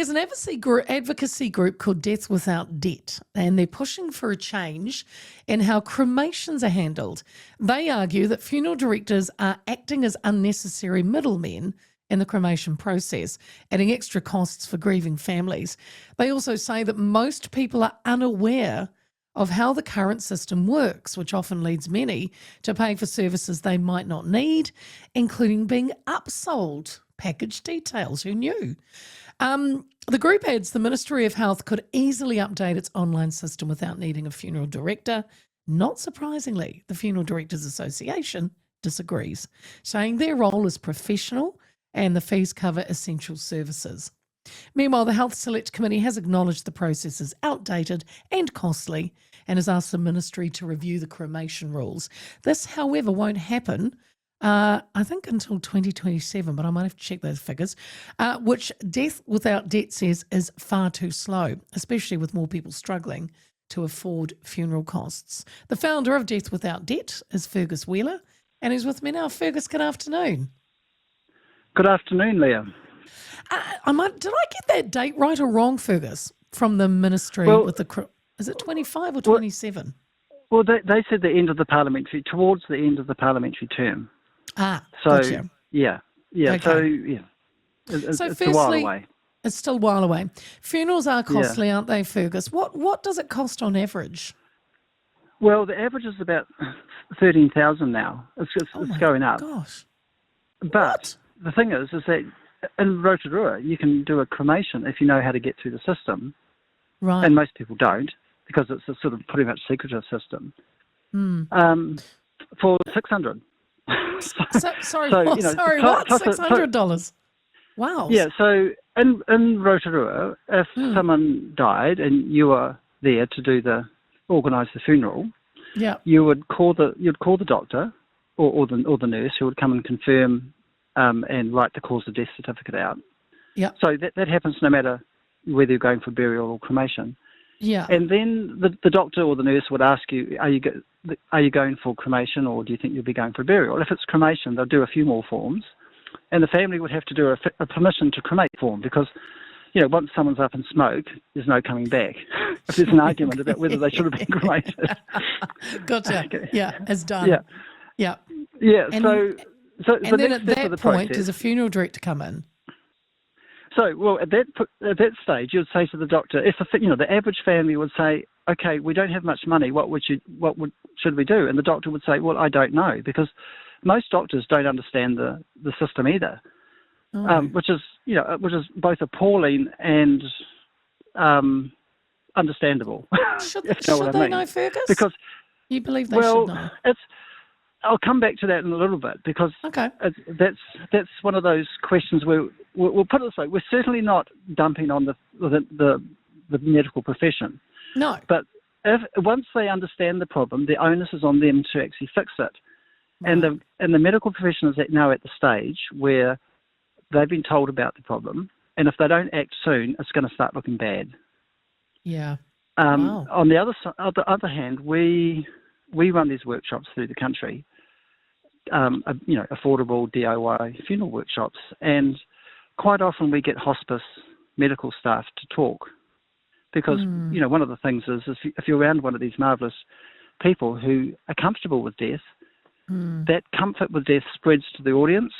there's an advocacy group called Death Without Debt, and they're pushing for a change in how cremations are handled. They argue that funeral directors are acting as unnecessary middlemen in the cremation process, adding extra costs for grieving families. They also say that most people are unaware of how the current system works, which often leads many to pay for services they might not need, including being upsold package details. Who knew? The group adds the Ministry of Health could easily update its online system without needing a funeral director. Not surprisingly, the Funeral Directors Association disagrees, saying their role is professional and the fees cover essential services. Meanwhile, the Health Select Committee has acknowledged the process is outdated and costly and has asked the ministry to review the cremation rules. This, however, won't happen, I think, until 2027, but I might have to check those figures, which Death Without Debt says is far too slow, especially with more people struggling to afford funeral costs. The founder of Death Without Debt is Fergus Wheeler, and he's with me now. Fergus, good afternoon. Good afternoon, Leah. Did I get that date right or wrong, Fergus, from the ministry? Is it 25 or 27? Well, they said the end of the towards the end of the parliamentary term. Gotcha. Yeah. Okay. So, yeah, it's a while away. It's still a while away. Funerals are costly, aren't they, Fergus? What does it cost on average? Well, the average is about 13,000 now. It's going up. Gosh. But the thing is that in Rotorua, you can do a cremation if you know how to get through the system. Right. And most people don't, because it's a sort of pretty much secretive system. For $600. Sorry, so, what? $600? Wow. Yeah, so in Rotorua, if someone died and you were there to organise the funeral, you'd call the doctor or the nurse who would come and confirm and write the cause of death certificate out. Yeah. So that happens no matter whether you're going for burial or cremation. Yeah. And then the doctor or the nurse would ask you, are you going for cremation or do you think you'll be going for burial? If it's cremation, they'll do a few more forms, and the family would have to do a permission to cremate form because, once someone's up in smoke, there's no coming back. If there's an argument about whether they should have been cremated. Gotcha. Okay. Yeah, it's done. Yeah. Yeah. Yeah. And then at that point, does a funeral director come in? So, well, at that stage, you'd say to the doctor, if the average family would say, okay, we don't have much money, should we do? And the doctor would say, well, I don't know, because most doctors don't understand the system either, which is both appalling and understandable. Should they know, Fergus? Because you believe they should know? I'll come back to that in a little bit because that's one of those questions where we'll put it this way: we're certainly not dumping on the medical profession. No, but once they understand the problem, the onus is on them to actually fix it. Right. And the medical profession is now at the stage where they've been told about the problem, and if they don't act soon, it's going to start looking bad. Yeah. On the other hand, we run these workshops through the country, affordable DIY funeral workshops, and quite often we get hospice medical staff to talk because, one of the things is if you're around one of these marvellous people who are comfortable with death, that comfort with death spreads to the audience,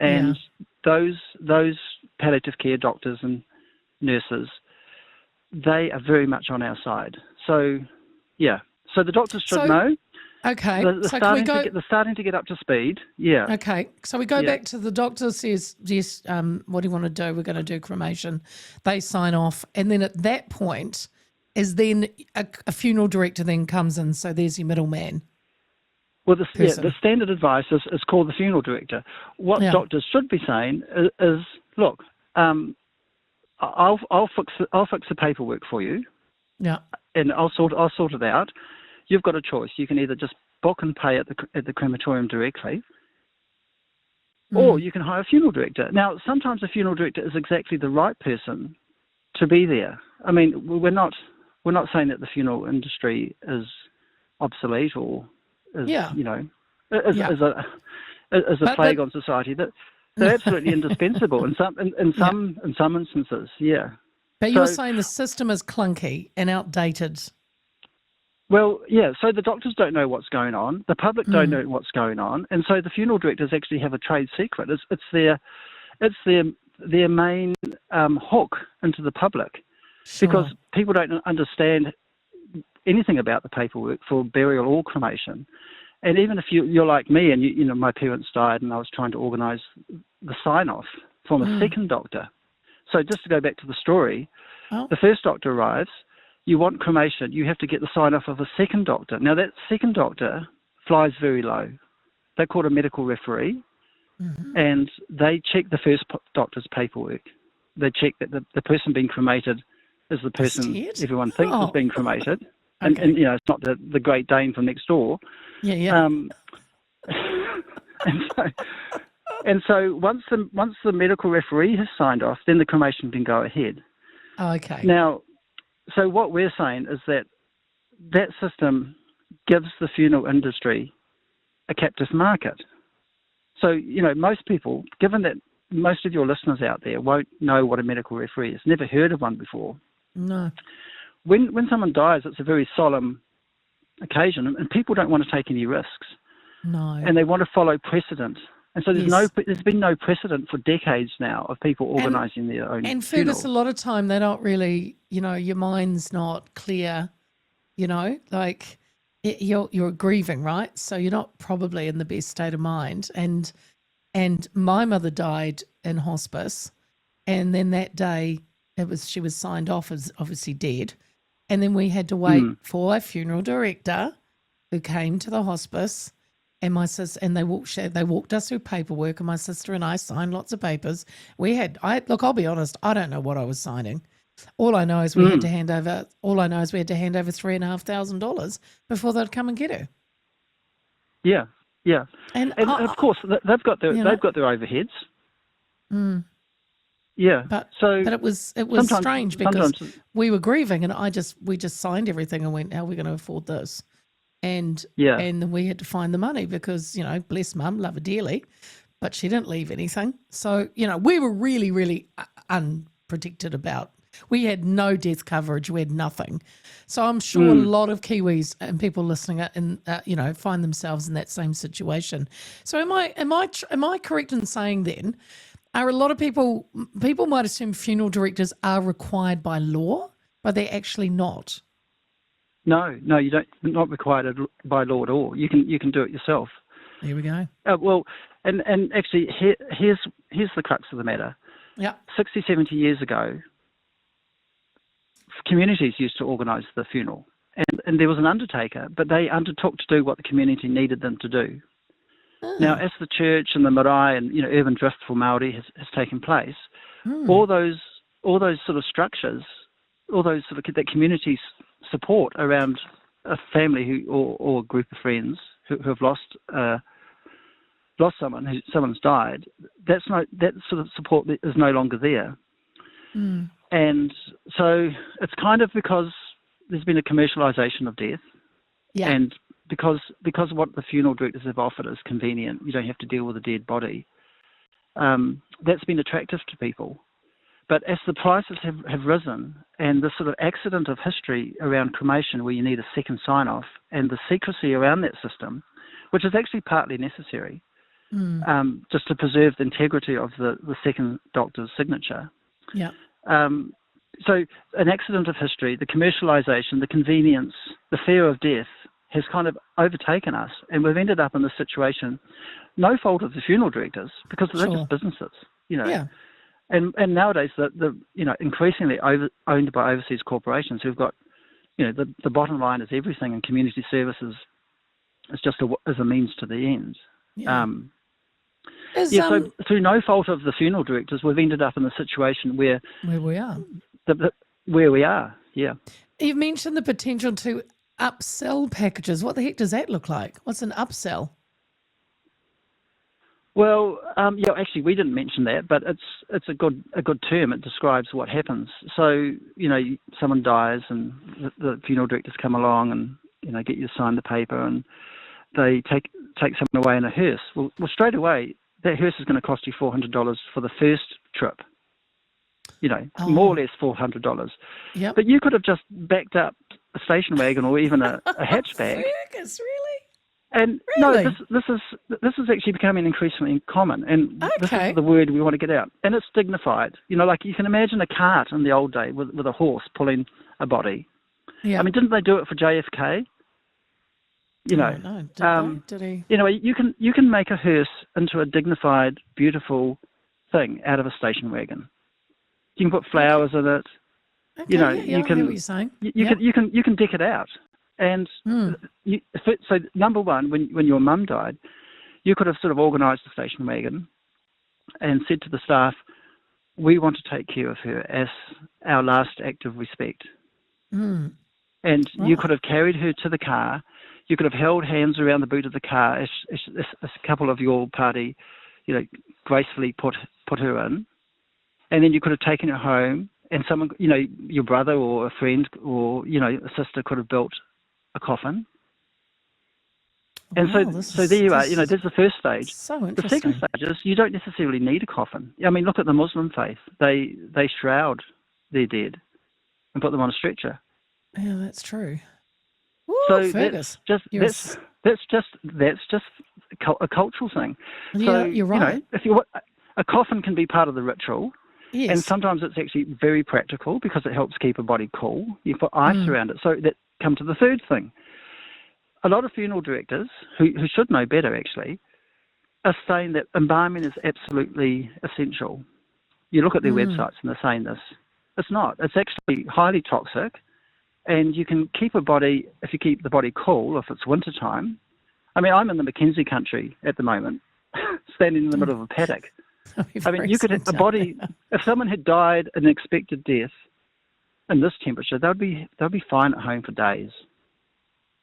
and those palliative care doctors and nurses, they are very much on our side. So, yeah. So the doctors should know. Okay. They're starting to get up to speed. Yeah. Okay. So we go back to the doctor says, yes, what do you want to do? We're going to do cremation. They sign off. And then at that point is then a funeral director then comes in. So there's your middleman. Well, the standard advice is called the funeral director. What doctors should be saying is look, I'll fix the paperwork for you. Yeah. And I'll sort it out. You've got a choice. You can either just book and pay at the crematorium directly, or you can hire a funeral director. Now, sometimes a funeral director is exactly the right person to be there. I mean, we're not saying that the funeral industry is obsolete or is a plague on society. They're absolutely indispensable in some instances. Yeah. But you're saying the system is clunky and outdated. Well, yeah. So the doctors don't know what's going on. The public don't know what's going on, and so the funeral directors actually have a trade secret. It's their main hook into the public, because people don't understand anything about the paperwork for burial or cremation. And even if you're like me, and you know, my parents died, and I was trying to organise the sign-off from a second doctor. So just to go back to the story, the first doctor arrives. You want cremation, you have to get the sign-off of a second doctor. Now, that second doctor flies very low. They're called a medical referee, and they check the first doctor's paperwork. They check that the person being cremated is the person everyone thinks is being cremated. And you know, it's not the Great Dane from next door. Yeah. And so once the medical referee has signed off, then the cremation can go ahead. Okay. Now, so what we're saying is that system gives the funeral industry a captive market. So, you know, most people, given that most of your listeners out there won't know what a medical referee is, never heard of one before. No. When someone dies, it's a very solemn occasion, and people don't want to take any risks. No. And they want to follow precedent. And so there's been no precedent for decades now of people organising their own And funeral. Fergus, a lot of time they don't really, you know, your mind's not clear, you know, like you're grieving, right? So you're not probably in the best state of mind. And my mother died in hospice, and then that day she was signed off as obviously dead. And then we had to wait for a funeral director who came to the hospice, and my sister, and they walked us through paperwork, and my sister and I signed lots of papers. I'll be honest, I don't know what I was signing. All I know is we had to hand over $3,500 before they'd come and get her. Yeah. And of course they've got their overheads. Yeah. But so it was strange because we were grieving, and we just signed everything and went, how are we going to afford this? And then we had to find the money because, you know, bless mum, love her dearly, but she didn't leave anything. So, you know, we were really, really unprotected about. We had no death coverage. We had nothing. So I'm sure a lot of Kiwis and people listening you know, find themselves in that same situation. So am I correct in saying then, are a lot of people might assume funeral directors are required by law, but they're actually not? No, you don't. Not required by law at all. You can do it yourself. There we go. Well, and actually, here's the crux of the matter. Yeah. 60, 70 years ago, communities used to organise the funeral, and there was an undertaker, but they undertook to do what the community needed them to do. Now, as the church and the marae and, you know, urban drift for Māori has taken place, all those sort of structures, all those sort of that communities support around a family or a group of friends who have lost someone's died, that sort of support is no longer there. And so it's kind of because there's been a commercialisation of death, and because what the funeral directors have offered is convenient, you don't have to deal with a dead body. That's been attractive to people. But as the prices have risen, and the sort of accident of history around cremation where you need a second sign-off, and the secrecy around that system, which is actually partly necessary, just to preserve the integrity of the second doctor's signature. Yeah. So an accident of history, the commercialisation, the convenience, the fear of death has kind of overtaken us, and we've ended up in this situation, no fault of the funeral directors, because they're just businesses, you know. Yeah. And nowadays, the you know, increasingly owned by overseas corporations who've got, you know, the bottom line is everything, and community services is just a means to the end. Yeah. So through no fault of the funeral directors, we've ended up in a situation where we are. Where we are, yeah. You've mentioned the potential to upsell packages. What the heck does that look like? What's an upsell? Well, actually, we didn't mention that, but it's a good term. It describes what happens. So, you know, someone dies, and the funeral directors come along and, you know, get you to sign the paper, and they take someone away in a hearse. Well, straight away, that hearse is going to cost you $400 for the first trip. Oh. More or less $400. Yep. But you could have just backed up a station wagon or even a hatchback. Fergus, really? And Really? no, this is actually becoming increasingly common, and this Okay. is the word we want to get out. And it's dignified. Like you can imagine a cart in the old day with a horse pulling a body. Yeah. I mean, didn't they do it for JFK? No, did he? You can make a hearse into a dignified, beautiful thing out of a station wagon. You can put flowers in it. Okay, I hear what you're saying. You can deck it out. And so number one, when your mum died, you could have sort of organised the station wagon and said to the staff, we want to take care of her as our last act of respect. And you could have carried her to the car. You could have held hands around the boot of the car as a couple of your party, gracefully put her in. And then you could have taken her home, and someone, your brother or a friend or, a sister could have built a coffin. And so there you are. There's the first stage. So interesting. The second stage is you don't necessarily need a coffin. I mean, look at the Muslim faith. They shroud their dead and put them on a stretcher. Yeah, that's true. Woo, So Fergus. that's just a cultural thing. Yeah, So you're right. A coffin can be part of the ritual. Yes. And sometimes it's actually very practical because it helps keep a body cool. You put ice around it. So that come to the third thing. A lot of funeral directors, who should know better actually, are saying that embalming is absolutely essential. You look at their websites and they're saying this. It's not. It's actually highly toxic. And you can keep a body, if you keep the body cool, if it's winter time. I mean, I'm in the Mackenzie country at the moment, standing in the middle of a paddock. I mean, you could have a body. If someone had died an expected death in this temperature, they'd be fine at home for days.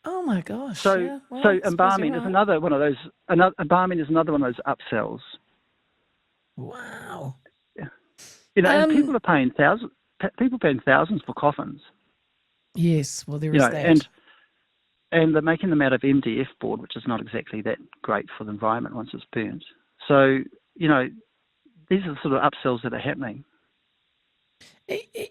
Oh my gosh! So yeah. Well, so I suppose embalming you're is right. another one of those. Embalming is another one of those upsells. Wow. And people are paying thousands. People paying thousands for coffins. Yes. Well, there is that. And they're making them out of MDF board, which is not exactly that great for the environment once it's burnt. So these are the sort of upsells that are happening.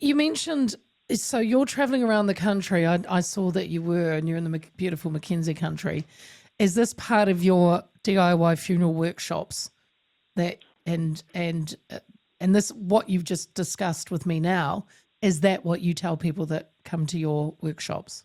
You mentioned, so you're traveling around the country. I saw that you were, and you're in the beautiful Mackenzie country. Is this part of your DIY funeral workshops? And this, what you've just discussed with me now, is that what you tell people that come to your workshops?